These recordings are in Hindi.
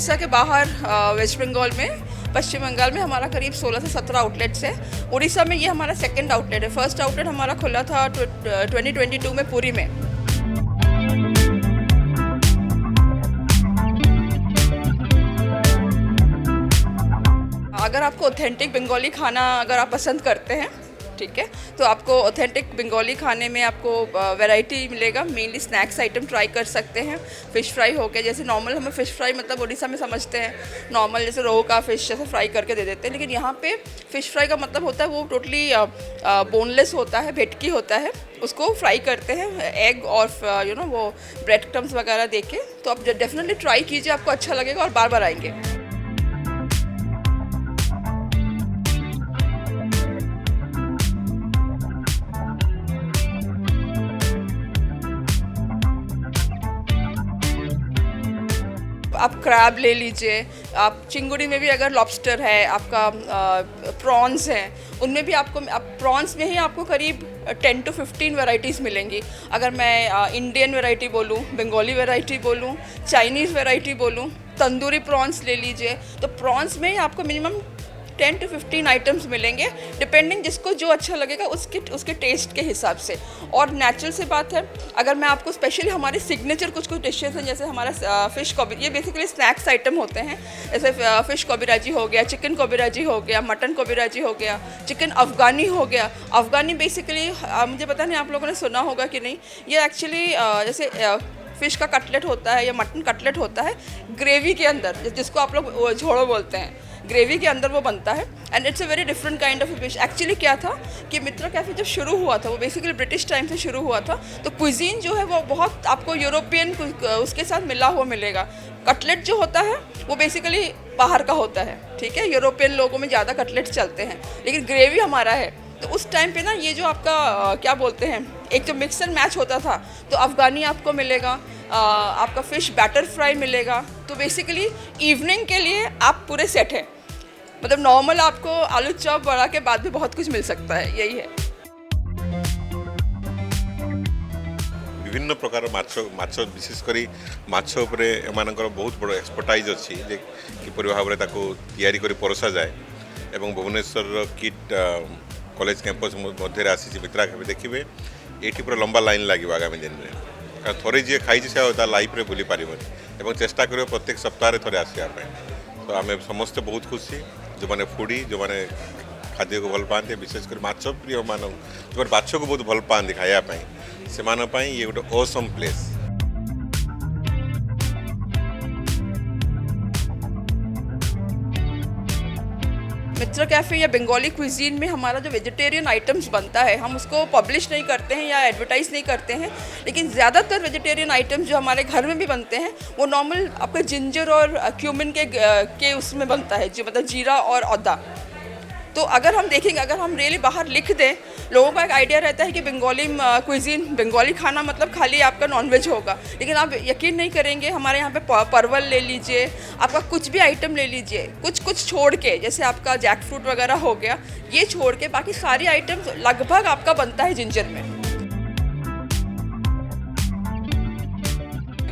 उड़ीसा के बाहर वेस्ट बंगाल में, पश्चिम बंगाल में हमारा करीब 16 से 17 आउटलेट्स है। उड़ीसा में ये हमारा सेकंड आउटलेट है। फर्स्ट आउटलेट हमारा खुला था 2022 में पुरी में। अगर आपको ऑथेंटिक बंगाली खाना अगर आप पसंद करते हैं, ठीक है, तो आपको ऑथेंटिक बंगाली खाने में आपको वैरायटी मिलेगा। मेनली स्नैक्स आइटम ट्राई कर सकते हैं। फ़िश फ्राई हो गया, जैसे नॉर्मल हमें फ़िश फ्राई मतलब उड़ीसा में समझते हैं नॉर्मल जैसे रोहू का फ़िश जैसे फ्राई करके दे देते हैं, लेकिन यहाँ पे फ़िश फ्राई का मतलब होता है वो टोटली बोनलेस होता है, भेटकी होता है, उसको फ्राई करते हैं एग और वो ब्रेड क्रम्स वगैरह दे के। तो आप डेफिनेटली ट्राई कीजिए, आपको अच्छा लगेगा और बार बार आएंगे। आप क्रैब ले लीजिए, आप चिंगुड़ी में भी अगर लॉबस्टर है, आपका प्रॉन्स हैं, उनमें भी आपको प्रॉन्स में ही आपको करीब 10 to 15 वैरायटीज़ मिलेंगी। अगर मैं इंडियन वैरायटी बोलूँ, बंगाली वैरायटी बोलूँ, चाइनीज़ वैरायटी बोलूँ, तंदूरी प्रॉन्स ले लीजिए, तो प्रॉन्स में ही आपको मिनिमम 10 to 15 आइटम्स मिलेंगे, डिपेंडिंग जिसको जो अच्छा लगेगा उसके टेस्ट के हिसाब से। और नेचुरल से बात है, अगर मैं आपको स्पेशली हमारे सिग्नेचर कुछ डिशेस हैं, जैसे हमारा फ़िश कॉबी, ये बेसिकली स्नैक्स आइटम होते हैं, जैसे फ़िश कॉबीराजी हो गया, चिकन कॉबीराजी हो गया, मटन कॉबीराजी हो गया, चिकन अफ़गानी हो गया। अफ़गानी बेसिकली मुझे पता नहीं आप लोगों ने सुना होगा कि नहीं, ये एक्चुअली जैसे फ़िश का कटलेट होता है या मटन कटलेट होता है ग्रेवी के अंदर, जिसको आप लोग झोड़ो बोलते हैं, ग्रेवी के अंदर वो बनता है। And it's a very different kind of fish. Actually क्या था कि मित्रा कैफ़े जब शुरू हुआ था, वो बेसिकली ब्रिटिश टाइम से शुरू हुआ था, तो क्विजीन जो है वो बहुत आपको यूरोपियन उसके साथ मिला हुआ मिलेगा। कटलेट जो होता है वो बेसिकली बाहर का होता है, ठीक है, यूरोपियन लोगों में ज़्यादा कटलेट चलते हैं, लेकिन ग्रेवी हमारा है। तो उस टाइम पे ना ये जो आपका क्या बोलते हैं, एक जो मिक्स एंड मैच होता था, तो अफ़गानी आपको मिलेगा, आपका फ़िश बैटर फ्राई मिलेगा। तो बेसिकली इवनिंग के लिए आप पूरे सेट हैं, मतलब नॉर्मल आपको आलू चॉप बड़ा के बाद भी बहुत कुछ मिल सकता है, यही है। विभिन्न प्रकार माछ विशेषकर माछ उपरे एमानकर बहुत बड़ एक्सपर्टाइज अच्छी जे किपरि भाव में तैयारी करी परसा जाए। एवं भुवनेश्वर किट कॉलेज कैंपस मध्य आसी मित्रा कैफे देखिए, ये पूरा लंबा लाइन लगे आगामी दिन में, कारण थोड़े जी खाई से लाइफ में भूली पार और चेष्टा कर प्रत्येक सप्ताह थोड़े आसवाई। तो आम समस्ते बहुत खुशी, जो मैंने फूडी जो मैंने खाद्य को भल पाते, विशेषकर माछ प्रिय मान जो माछ को बहुत भल पाते खायापी, से ये गोटे ऑसम प्लेस। मित्रा कैफ़े या बंगाली क्विजीन में हमारा जो वेजिटेरियन आइटम्स बनता है, हम उसको पब्लिश नहीं करते हैं या एडवर्टाइज़ नहीं करते हैं, लेकिन ज़्यादातर वेजिटेरियन आइटम्स जो हमारे घर में भी बनते हैं वो नॉर्मल आपके जिंजर और क्यूमिन के उसमें बनता है, जो मतलब जीरा और अदा। तो अगर हम देखेंगे, अगर हम रियली बाहर लिख दें, लोगों का एक आइडिया रहता है कि बंगाली क्विजीन, बंगाली खाना मतलब खाली आपका नॉनवेज होगा, लेकिन आप यकीन नहीं करेंगे, हमारे यहाँ पे परवल ले लीजिए, आपका कुछ भी आइटम ले लीजिए, कुछ छोड़ के, जैसे आपका जैक फ्रूट वगैरह हो गया, ये छोड़ के बाकी सारी आइटम्स लगभग आपका बनता है जिंजर में।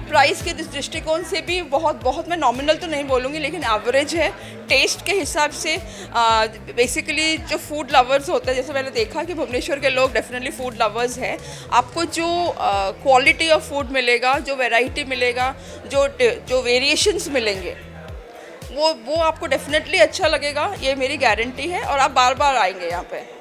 प्राइस के दृष्टिकोण से भी बहुत मैं नॉमिनल तो नहीं बोलूँगी, लेकिन एवरेज है। टेस्ट के हिसाब से बेसिकली जो फूड लवर्स होते हैं, जैसे मैंने देखा कि भुवनेश्वर के लोग डेफिनेटली फूड लवर्स हैं, आपको जो क्वालिटी ऑफ फूड मिलेगा, जो वैरायटी मिलेगा, जो वेरिएशंस मिलेंगे, वो आपको डेफिनेटली अच्छा लगेगा, ये मेरी गारंटी है, और आप बार बार आएंगे यहाँ पे।